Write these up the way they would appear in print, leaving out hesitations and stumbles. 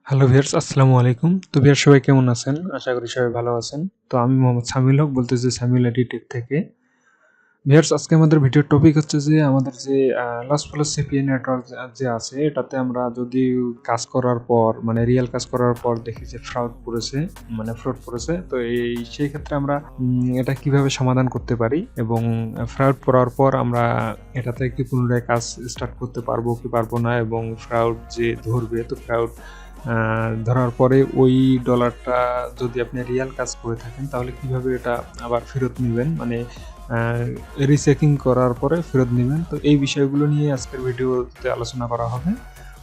Hello viewers, আসসালামু আলাইকুম। তো ভিউয়ার্স সবাই কেমন আছেন? আশা করি সবাই ভালো আছেন। তো আমি মোহাম্মদ সামিল হক বলতেছি সামিল আইটি টেক থেকে। ভিউয়ার্স আজকে আমাদের ভিডিওর টপিক হচ্ছে যে আমাদের যে লস ফলো সিপিএ নেটওয়ার্ক যে আছে এটাতে আমরা যদি কাজ করার পর মানে রিয়েল কাজ করার পর দেখি যে ফ্রড পড়েছে। তো সেই ক্ষেত্রে আমরা এটা কিভাবে সমাধান করতে পারি এবং ফ্রড পড়ার পর আমরা এটাতে কি পুনরায় কাজ স্টার্ট করতে পারবো কি পারবো না এবং ফ্রড যে ধরবে তো ফ্রড ধরার পরে ওই ডলারটা যদি আপনি রিয়াল কাজ করে থাকেন তাহলে কিভাবে এটা আবার ফেরত নিবেন মানে রিচেকিং করার পরে ফেরত নেবেন। তো এই বিষয়গুলো নিয়ে আজকের ভিডিওতে আলোচনা করা হবে।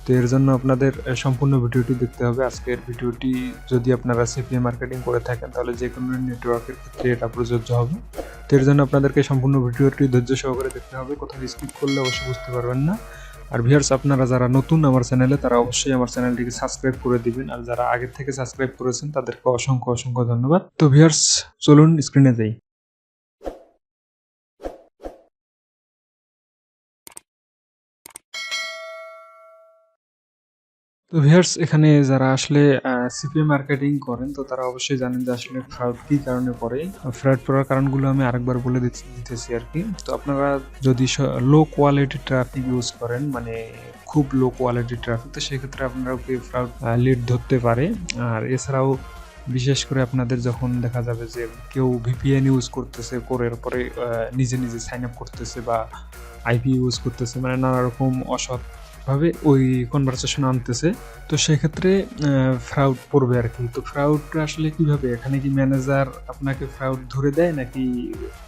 তো এর জন্য আপনাদের সম্পূর্ণ ভিডিওটি দেখতে হবে। আজকের ভিডিওটি যদি আপনারা সিপিএ মার্কেটিং করে থাকেন তাহলে যে কোনো নেটওয়ার্কের ক্ষেত্রে এটা প্রযোজ্য হবে। তো এর জন্য আপনাদেরকে সম্পূর্ণ ভিডিওটি ধৈর্য সহকারে দেখতে হবে, কোথাও স্কিপ করলে অবশ্যই বুঝতে পারবেন না। আর ভিউয়ার্স আপনারা যারা নতুন আমার চ্যানেলে তারা অবশ্যই আমার চ্যানেলটিকে সাবস্ক্রাইব করে দিবেন, আর যারা আগে থেকে সাবস্ক্রাইব করেছেন তাদেরকে অসংখ্য অসংখ্য ধন্যবাদ। তো ভিউয়ার্স চলুন স্ক্রিনে যাই। তো ভিউয়ার্স এখানে যারা আসলে সিপিএ মার্কেটিং করেন তো তারা অবশ্যই জানেন যে আসলে ফ্রড কী কারণে পড়ে। ফ্রড পড়ার কারণগুলো আমি আরেকবার বলে দিতেছি আর কি। তো আপনারা যদি লো কোয়ালিটি ট্রাফিক ইউজ করেন মানে খুব লো কোয়ালিটি ট্রাফিক, তো সেক্ষেত্রে আপনারা ফ্রড লিড ধরতে পারে। আর এছাড়াও বিশেষ করে আপনাদের যখন দেখা যাবে যে কেউ ভিপিএন ইউজ করতেছে, করার পরে নিজে নিজে সাইন আপ করতেছে বা আইপি ইউজ করতেছে, মানে নানা রকম অসৎভাবে ওই কনভারসেশন আনতেছে, তো সেক্ষেত্রে ফ্রাউড পড়বে আর কি। তো ফ্রাউডটা আসলে কিভাবে, এখানে কি ম্যানেজার আপনাকে ফ্রাউড ধরে দেয় নাকি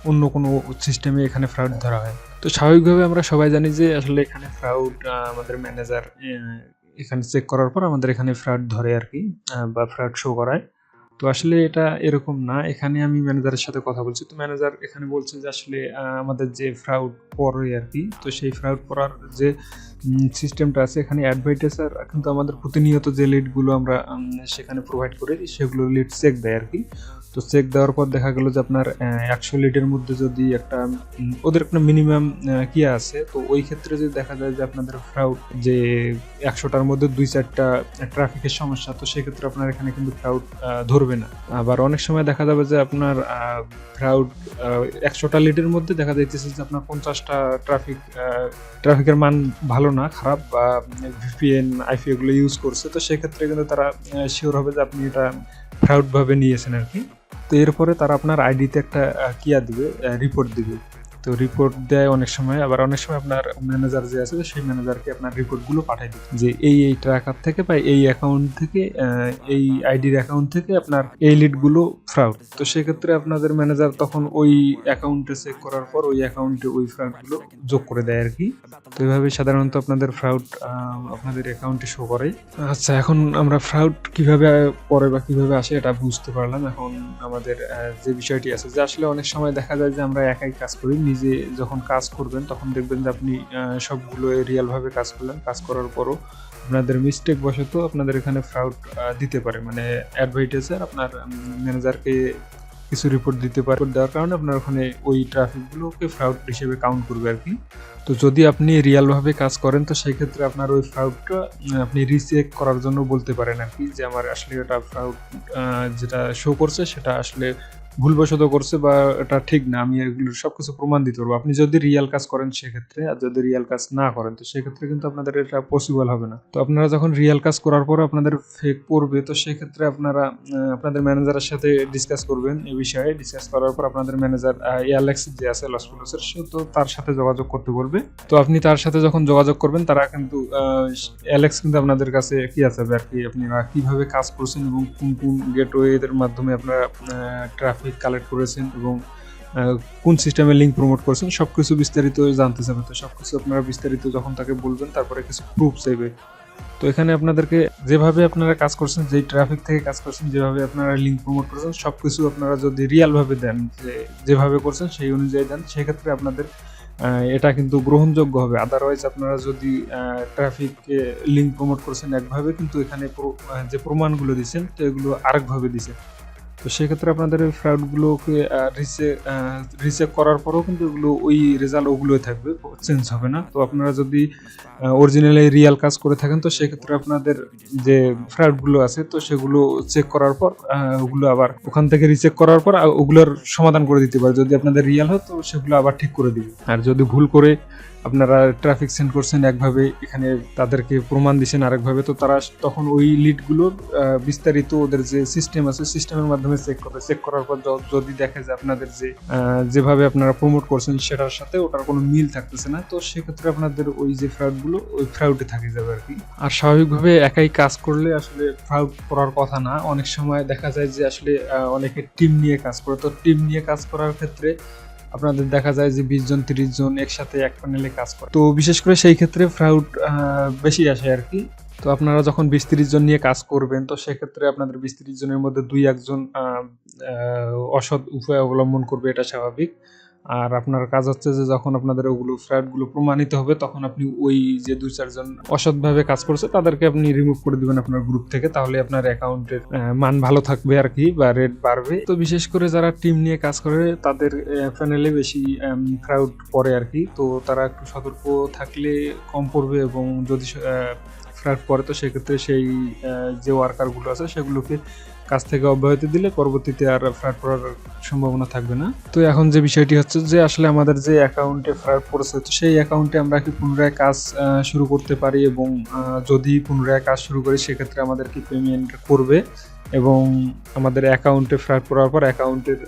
অন্য কোনো সিস্টেমে এখানে ফ্রাউড ধরা হয়? তো স্বাভাবিকভাবে আমরা সবাই জানি যে আসলে এখানে ফ্রাউড আমাদের ম্যানেজার এখানে চেক করার পর আমাদের এখানে ফ্রাউড ধরে আর কি, বা ফ্রাউড শো করায়। তো আসলে এটা এরকম না। এখানে আমি ম্যানেজারের সাথে কথা বলছি। তো ম্যানেজার এখানে বলছে যে আসলে আমাদের যে ফ্রাউড পড়ে আরকি। তো সেই ফ্রাউড পড়ার যে সিস্টেমটা আছে এখানে অ্যাডভার্টাইজার কিন্তু আমাদের প্রতিনিয়ত যে লিডগুলো আমরা সেখানে প্রোভাইড করি সেগুলো লিড চেক দেয় আরকি। তো চেক দেওয়ার পর দেখা গেল যে আপনার ১০০ লিডের মধ্যে যদি একটা ওদের একটা মিনিমাম আছে। তো ওই ক্ষেত্রে যদি দেখা যায় যে আপনাদের ফ্রাউড যে ১০০টার মধ্যে ২-৪টা ট্রাফিকের সমস্যা, তো সেক্ষেত্রে আপনার এখানে কিন্তু ফ্রাউড ধরবে না। আবার অনেক সময় দেখা যাবে যে আপনার ফ্রাউড ১০০টা লিডের মধ্যে দেখা যাইতেছে যে আপনার ৫০টা ট্রাফিকের মান ভালো না, খারাপ, বা ভিপিএন আইপি এগুলো ইউজ করছে। তো সেক্ষেত্রে কিন্তু তারা শিওর হবে যে আপনি এটা ফ্রাউড ভাবে নিয়েছেন আর কি। তো এরপরে তারা আপনার আইডিতে একটা দিবে, রিপোর্ট দিবে। তো রিপোর্ট দেয় অনেক সময়, আবার অনেক সময় আপনার ম্যানেজার যে আছে সেই ম্যানেজারকে আপনার রিপোর্টগুলো পাঠায় দিবে যে এই ট্র্যাকার থেকে বা এই অ্যাকাউন্ট থেকে এই আইডির অ্যাকাউন্ট থেকে আপনার এই লিডগুলো ফ্রাউড। তো সেক্ষেত্রে আপনাদের ম্যানেজার তখন ওই অ্যাকাউন্টে চেক করার পর ওই অ্যাকাউন্টে ওই ফ্রাউডগুলো যোগ করে দেয় আর কি। তো এইভাবে সাধারণত আপনাদের ফ্রাউড আপনাদের অ্যাকাউন্টে শো করে। আচ্ছা, এখন আমরা ফ্রাউড কিভাবে পরে বা কিভাবে আসে এটা বুঝতে পারলাম। এখন আমাদের যে বিষয়টি আছে যে আসলে অনেক সময় দেখা যায় যে আমরা একাই কাজ করি। নিজে যখন কাজ করবেন তখন দেখবেন যে আপনি সবগুলো রিয়ালভাবে কাজ করলেন। কাজ করার পরও আপনাদের মিস্টেক বশত আপনাদের এখানে ফ্রাউড দিতে পারে, মানে অ্যাডভার্টাইজার আপনার ম্যানেজারকে কিছু রিপোর্ট দিতে পারে। দেওয়ার কারণে আপনার ওখানে ওই ট্রাফিকগুলোকে ফ্রাউড হিসেবে কাউন্ট করবে আর কি। তো যদি আপনি রিয়ালভাবে কাজ করেন তো সেই ক্ষেত্রে আপনার ওই ফ্রাউডটা আপনি রিচেক করার জন্য বলতে পারেন আর কি, যে আমার আসলে এটা ফ্রাউড যেটা শো করছে সেটা আসলে ভুলবশত করছে বা এটা ঠিক না, আমি এগুলোর সবকিছু প্রমাণ দিতে পারবো। আপনি যদি রিয়াল কাজ করেন সেক্ষেত্রে, আর যদি রিয়াল কাজ না করেন তো সেক্ষেত্রে কিন্তু আপনাদের এটা পসিবল হবে না। তো আপনারা যখন রিয়াল কাজ করার পর আপনাদের ফেক পড়বে তো সেক্ষেত্রে আপনারা আপনাদের ম্যানেজারের সাথে ডিসকাস করবেন এই বিষয়ে। ডিসকাস করার পর আপনাদের ম্যানেজার অ্যালেক্স যে আছে লস ফলোসের, সে তো তার সাথে যোগাযোগ করতে বলবে। তো আপনি তার সাথে যখন যোগাযোগ করবেন তারা কিন্তু অ্যালেক্স কিন্তু আপনাদের কাছে আছে আর কি, আপনারা কিভাবে কাজ করছেন এবং কোন কোন গেটওয়ের মাধ্যমে আপনারা ট্রাফিক কালেক্ট করেছেন এবং কোন সিস্টেমে লিঙ্ক প্রমোট করছেন সবকিছু বিস্তারিত জানতে চাবে। তো সবকিছু আপনারা বিস্তারিত যখন তাকে বলবেন তারপরে কিছু প্রুফ চাইবে। তো এখানে আপনাদেরকে যেভাবে আপনারা কাজ করছেন, যেই ট্রাফিক থেকে কাজ করছেন, যেভাবে আপনারা লিঙ্ক প্রমোট করছেন সবকিছু আপনারা যদি রিয়ালভাবে দেন, যেভাবে করছেন সেই অনুযায়ী দেন, সেক্ষেত্রে আপনাদের এটা কিন্তু গ্রহণযোগ্য হবে। আদারওয়াইজ আপনারা যদি ট্রাফিককে লিঙ্ক প্রমোট করছেন একভাবে কিন্তু এখানে যে প্রমাণগুলো দিচ্ছেন তো এগুলো আরেকভাবে দিচ্ছেন, তো তো সেক্ষেত্রে আপনাদের ওই ফ্রাউডগুলোকে রিচেক করার পরেও কিন্তু এগুলো ওই রেজাল্ট ওগুলোই থাকবে, চেঞ্জ হবে না। তো আপনারা যদি অরিজিনালি রিয়াল কাজ করে থাকেন তো সেক্ষেত্রে আপনাদের যে ফ্রাউডগুলো আছে তো সেগুলো চেক করার পর ওগুলো আবার ওখান থেকে রিচেক করার পর ওগুলোর সমাধান করে দিতে পারে। যদি আপনাদের রিয়াল হয় তো সেগুলো আবার ঠিক করে দিবে। আর যদি ভুল করে আপনারা ট্রাফিক সেন্ড করছেন একভাবে, এখানে তাদেরকে প্রমাণ দিচ্ছেন আরেকভাবে, তো তারা তখন ওই লিডগুলোর বিস্তারিত ওদের যে সিস্টেম আছে সিস্টেমের মাধ্যমে চেক করবে। চেক করার পর যদি দেখে যে আপনাদের যেভাবে আপনারা প্রমোট করছেন সেটার সাথে ওটার কোনো মিল থাকতেছে না, তো সেক্ষেত্রে আপনাদের ওই যে ফ্রাউডগুলো ওই ফ্রাউডে থাকে যাবে আর কি। আর স্বাভাবিকভাবে একাই কাজ করলে আসলে ফ্রাউড করার কথা না। অনেক সময় দেখা যায় যে আসলে অনেকে টিম নিয়ে কাজ করে, তো টিম নিয়ে কাজ করার ক্ষেত্রে আপনাদের দেখা যায় যে 20 জন 30 জন একসাথে এক প্যানেলে কাজ করে, তো বিশেষ করে সেই ক্ষেত্রে ফ্রাউড বেশি আসে আর কি। তো আপনারা যখন 20-30 জন নিয়ে কাজ করবেন তো সেক্ষেত্রে আপনাদের 20-30 জনের মধ্যে 2-1 জন অসৎ উপায় অবলম্বন করবে, এটা স্বাভাবিক। আর আপনার কাজ হচ্ছে যে যখন আপনাদের ওগুলো ফ্রাউডগুলো প্রমাণিত হবে তখন আপনি ওই যে 2-4 জন অসৎভাবে কাজ করছে তাদেরকে আপনি রিমুভ করে দিবেন আপনার গ্রুপ থেকে, তাহলে আপনার অ্যাকাউন্টের মান ভালো থাকবে আর কি, বা রেট বাড়বে। তো বিশেষ করে যারা টিম নিয়ে কাজ করে তাদের প্যানেলে বেশি ফ্রাউড পড়ে আর কি, তো তারা একটু সতর্ক থাকলে কম পড়বে, এবং যদি ফ্রাউড পড়ে তো সেক্ষেত্রে সেই যে ওয়ার্কারগুলো আছে সেগুলোকে কাজ থেকে অব্যাহতি দিলে পরবর্তীতে আর ফ্রাউড পড়ার সম্ভাবনা থাকবে না। তো এখন যে বিষয়টি হচ্ছে যে আসলে আমাদের যে অ্যাকাউন্টে ফ্রাউড পড়েছে তো সেই অ্যাকাউন্টে আমরা কি পুনরায় কাজ শুরু করতে পারি, এবং যদি পুনরায় কাজ শুরু করি সেক্ষেত্রে আমাদের কি পেমেন্ট করবে, এবং আমাদের অ্যাকাউন্টে ফ্রাউড পড়ার পর অ্যাকাউন্টের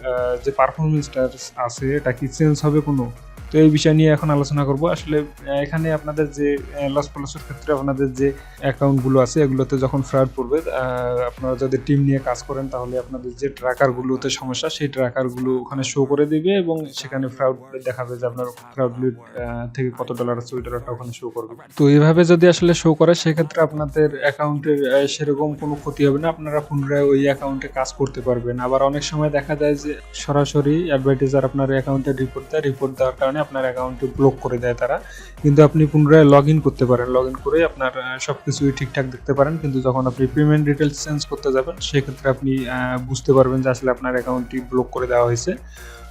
যে পারফরমেন্সটা আছে এটা কি চেঞ্জ হবে কোনো। তো এই বিষয় নিয়ে এখন আলোচনা করব। আসলে এখানে আপনাদের যে লস পলসের ক্ষেত্রে আপনাদের যে অ্যাকাউন্টগুলো আছে এগুলোতে যখন ফ্রাউড পড়বে, আপনারা যদি টিম নিয়ে কাজ করেন তাহলে আপনাদের যে ট্র্যাকারগুলোতে সমস্যা সেই ট্র্যাকারগুলো ওখানে শো করে দিবে, এবং সেখানে ফ্রাউড দেখাবে যে আপনার ফ্রাউড লিড থেকে কত ডলার আছে ওই ডলারটা ওখানে শো করবে। তো এইভাবে যদি আসলে শো করে সেক্ষেত্রে আপনাদের অ্যাকাউন্টের সেরকম কোনো ক্ষতি হবে না, আপনারা পুনরায় ওই অ্যাকাউন্টে কাজ করতে পারবেন। আবার অনেক সময় দেখা যায় যে সরাসরি অ্যাডভার্টাইজার আপনার অ্যাকাউন্টে রিপোর্ট দেওয়ার কারণে আপনার অ্যাকাউন্টে ব্লক করে দেয় তারা, কিন্তু আপনি পুনরায় লগ ইন করতে পারেন, লগ ইন করে আপনার সবকিছুই ঠিকঠাক দেখতে পারেন। কিন্তু যখন আপনি পেমেন্ট ডিটেলস চেঞ্জ করতে যাবেন সেক্ষেত্রে আপনি বুঝতে পারবেন যে আসলে আপনার অ্যাকাউন্টটি ব্লক করে দেওয়া হয়েছে।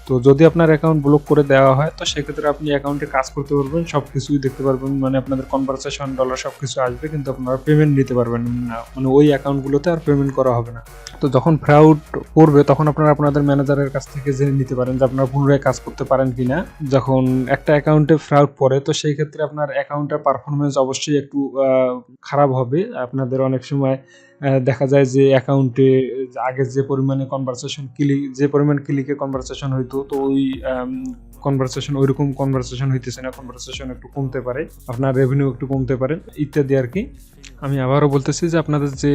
তো যদি আপনার অ্যাকাউন্ট ব্লক করে দেওয়া হয় তো সেক্ষেত্রে আপনি অ্যাকাউন্টে কাজ করতে পারবেন, সব কিছুই দেখতে পারবেন, মানে আপনাদের কনভারসেশন ডলার সব কিছু আসবে, কিন্তু আপনারা পেমেন্ট নিতে পারবেন না, মানে ওই অ্যাকাউন্টগুলোতে আর পেমেন্ট করা হবে না। তো যখন ফ্রাউড করবে তখন আপনারা আপনাদের ম্যানেজারের কাছ থেকে জেনে নিতে পারেন যে আপনারা পুনরায় কাজ করতে পারেন কিনা। যখন একটা অ্যাকাউন্টে ফ্রাউড পড়ে তো সেই ক্ষেত্রে আপনার অ্যাকাউন্টের পারফরমেন্স অবশ্যই একটু খারাপ হবে। আপনাদের অনেক সময় দেখা যায় যে অ্যাকাউন্টে আগে যে পরিমাণে যে পরিমাণ ক্লিকে কনভারসেশন হইতো তো ওই কনভারসেশন ওইরকম কনভারসেশন হইতেছে না, কনভারসেশন একটু কমতে পারে, আপনার রেভিনিউ একটু কমতে পারে ইত্যাদি আর কি। আমি আবারও বলতেছি যে আপনাদের যে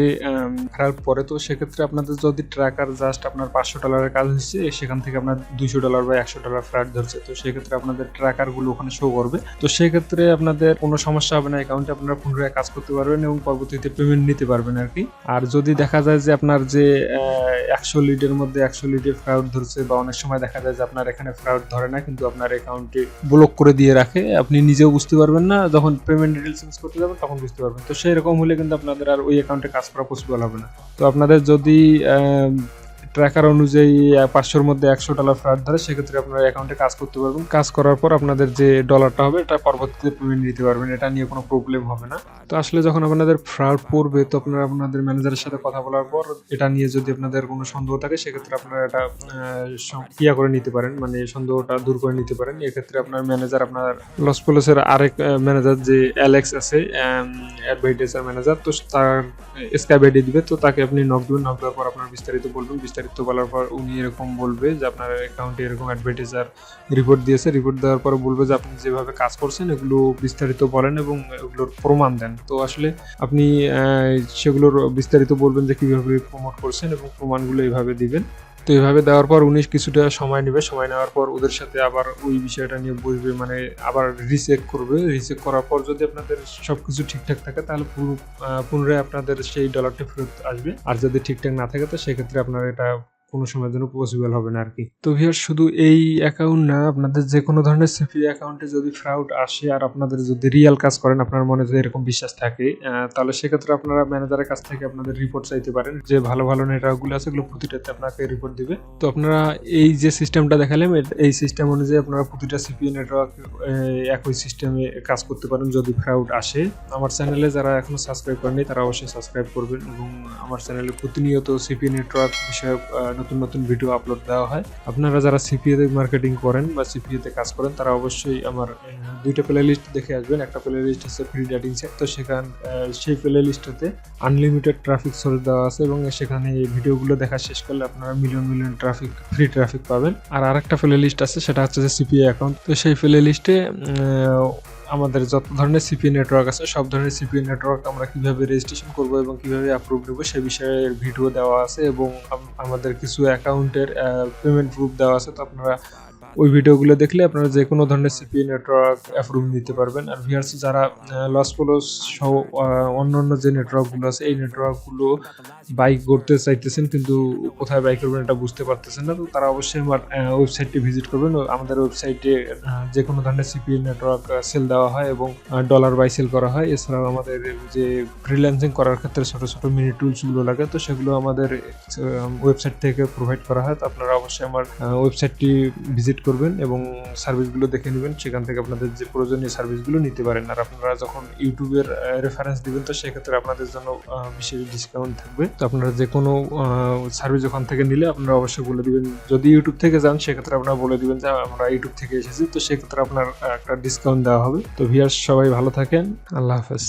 ফ্রাউড পড়ে তো সেক্ষেত্রে আপনাদের যদি ট্র্যাকার জাস্ট আপনার $500 কাজ হচ্ছে সেখান থেকে আপনার $200 বা $100 ফ্রাউড ধরছে, তো সেক্ষেত্রে আপনাদের ট্র্যাকারগুলো ওখানে শো করবে। তো সেক্ষেত্রে আপনাদের কোনো সমস্যা হবে না, অ্যাকাউন্টে আপনারা পুনরায় কাজ করতে পারবেন এবং পরবর্তীতে পেমেন্ট নিতে পারবেন আর কি। আর যদি দেখা যায় যে আপনার যে 100 লিডের মধ্যে 100 লিডে ফ্রাউড ধরছে, বা অনেক সময় দেখা যায় যে আপনার এখানে ফ্রাউড ধরে না কিন্তু আপনার অ্যাকাউন্টে ব্লক করে দিয়ে রাখে, আপনি নিজেও বুঝতে পারবেন না, যখন পেমেন্ট ডিটেইলস চেঞ্জ করতে যাবেন তখন বুঝতে পারবেন। তো সেরকম হলে কিন্তু আপনাদের আর ওই অ্যাকাউন্টে কাজ করা পসিবল হবে না। তো আপনাদের যদি ট্র্যাকার অনুযায়ী 500-র মধ্যে $100 ফ্রাউড ধরে সেক্ষেত্রে আপনার অ্যাকাউন্টে কাজ করতে পারবেন, কাজ করার পর আপনাদের যে ডলারটা হবে এটা পরবর্তীতে পেমেন্ট নিতে পারবেন, এটা নিয়ে কোনো প্রবলেম হবে না। তো আসলে যখন আপনাদের ফ্রাউড পড়বে তো আপনারা আপনাদের ম্যানেজারের সাথে কথা বলার পর এটা নিয়ে যদি আপনাদের কোনো সন্দেহ থাকে সেক্ষেত্রে আপনারা এটা করে নিতে পারেন, মানে সন্দেহটা দূর করে নিতে পারেন। এক্ষেত্রে আপনার ম্যানেজার, আপনার লস পলসের আরেক ম্যানেজার যে অ্যালেক্স আছে অ্যাডভার্টাইজার ম্যানেজার, তো তার স্কাইপ আইডি দিবে, তো তাকে আপনি নক দিবেন, নক দেওয়ার পর আপনার বিস্তারিত বলবেন, বিস্তারিত বলার পর উনি এরকম বলবে যে আপনার অ্যাকাউন্টে এরকম অ্যাডভার্টাইজার রিপোর্ট দিয়েছে, রিপোর্ট দেওয়ার পর বলবে যে আপনি যেভাবে কাজ করছেন এগুলো বিস্তারিত বলেন এবং এগুলোর প্রমাণ দেন। তো আসলে আপনি সেগুলোর বিস্তারিত বলবেন যে কিভাবে প্রমোট করছেন এবং প্রমাণগুলো এইভাবে দিবেন। তো এইভাবে দেওয়ার পর উনি কিছুটা সময় নেবে, সময় নেওয়ার পর ওদের সাথে আবার ওই বিষয়টা নিয়ে বসবে, মানে আবার রিচেক করবে। রিচেক করার পর যদি আপনাদের সবকিছু ঠিকঠাক থাকে তাহলে পুনরায় আপনাদের সেই ডলারটা ফেরত আসবে, আর যদি ঠিকঠাক না থাকে তো সেক্ষেত্রে আপনারা এটা কোনো সময়ের জন্য পসিবল হবে না আরকি। তো ভিউয়ার্স শুধু এই অ্যাকাউন্ট না, আপনাদের যেকোনো ধরনের সিপি অ্যাকাউন্টে যদি ফ্রড আসে আর আপনাদের যদি রিয়াল কাজ করেন, আপনার মনে যদি এরকম বিশ্বাস থাকে, তাহলে সেক্ষেত্রে আপনারা ম্যানেজারের কাছ থেকে আপনাদের রিপোর্ট চাইতে পারেন। যে ভালো নেটওয়ার্কগুলো আছে এগুলো প্রতিটাতে আপনাকে রিপোর্ট দিবে। তো আপনারা এই যে সিস্টেমটা দেখালাম, এই সিস্টেম অনুযায়ী আপনারা প্রতিটা সিপি নেটওয়ার্ক একই সিস্টেমে কাজ করতে পারেন যদি ফ্রড আসে। আমার চ্যানেলে যারা এখনো সাবস্ক্রাইব করেনি তারা অবশ্যই সাবস্ক্রাইব করবেন, এবং আমার চ্যানেলে প্রতিনিয়ত সিপি নেটওয়ার্ক বিষয়ক নতুন ভিডিও আপলোড দেওয়া হয়। আপনারা যারা সিপিএ তে মার্কেটিং করেন বা সিপিএ তে কাজ করেন তারা অবশ্যই আমার দুইটা প্লে লিস্ট দেখে আসবেন। একটা প্লে লিস্ট হচ্ছে ফ্রি ডেটিং সাইট, তো সেই প্লে লিস্টটাতে আনলিমিটেড ট্রাফিক সোর্স দেওয়া আছে, এবং সেখানে এই ভিডিওগুলো দেখা শেষ করলে আপনারা মিলিয়ন ফ্রি ট্রাফিক পাবেন। আর আরেকটা প্লে লিস্ট আছে, সেটা হচ্ছে যে সিপিএ অ্যাকাউন্ট। তো সেই প্লে লিস্টে আমাদের যত ধরনের সিপিএ নেটওয়ার্ক আছে সব ধরনের সিপিএ নেটওয়ার্ক আমরা কিভাবে রেজিস্ট্রেশন করব এবং কিভাবে অ্যাপ্রুভ নেব সে বিষয়ে ভিডিও দেওয়া আছে, এবং আমাদের কিছু অ্যাকাউন্টের পেমেন্ট প্রুফ দেওয়া আছে। তো আপনারা ওই ভিডিওগুলো দেখলে আপনারা যে কোনো ধরনের সিপিএ নেটওয়ার্ক অ্যাপ্রুভ নিতে পারবেন। আর ভিউয়ার্স যারা লস ফলোস সহ অন্যান্য যে নেটওয়ার্কগুলো আছে এই নেটওয়ার্কগুলো বাই করতে চাইতেছেন কিন্তু কোথায় বাই করবেন এটা বুঝতে পারতেছেন না, তো তারা অবশ্যই আমার ওয়েবসাইটটি ভিজিট করবেন। আমাদের ওয়েবসাইটে যে কোনো ধরনের সিপিএ নেটওয়ার্ক সেল দেওয়া হয় এবং ডলার বাই সেল করা হয়। এছাড়াও আমাদের যে ফ্রিল্যান্সিং করার ক্ষেত্রে ছোট মিনি টুলসগুলো লাগে, তো সেগুলো আমাদের ওয়েবসাইট থেকে প্রোভাইড করা হয়। তো আপনারা অবশ্যই আমার ওয়েবসাইটটি ভিজিট করবেন এবং সার্ভিসগুলো দেখে নেবেন, সেখান থেকে আপনাদের যে প্রয়োজনীয় সার্ভিসগুলো নিতে পারেন। আর আপনারা যখন ইউটিউবের রেফারেন্স দিবেন তো সেক্ষেত্রে আপনাদের জন্য বিশেষ ডিসকাউন্ট থাকবে। তো আপনারা যে কোনো সার্ভিস ওখান থেকে নিলে আপনারা অবশ্যই বলে দিবেন, যদি ইউটিউব থেকে যান সেক্ষেত্রে আপনারা বলে দিবেন যে আমরা ইউটিউব থেকে এসেছি, তো সেক্ষেত্রে আপনার একটা ডিসকাউন্ট দেওয়া হবে। তো ভিউয়ার্স সবাই ভালো থাকেন, আল্লাহ হাফেজ।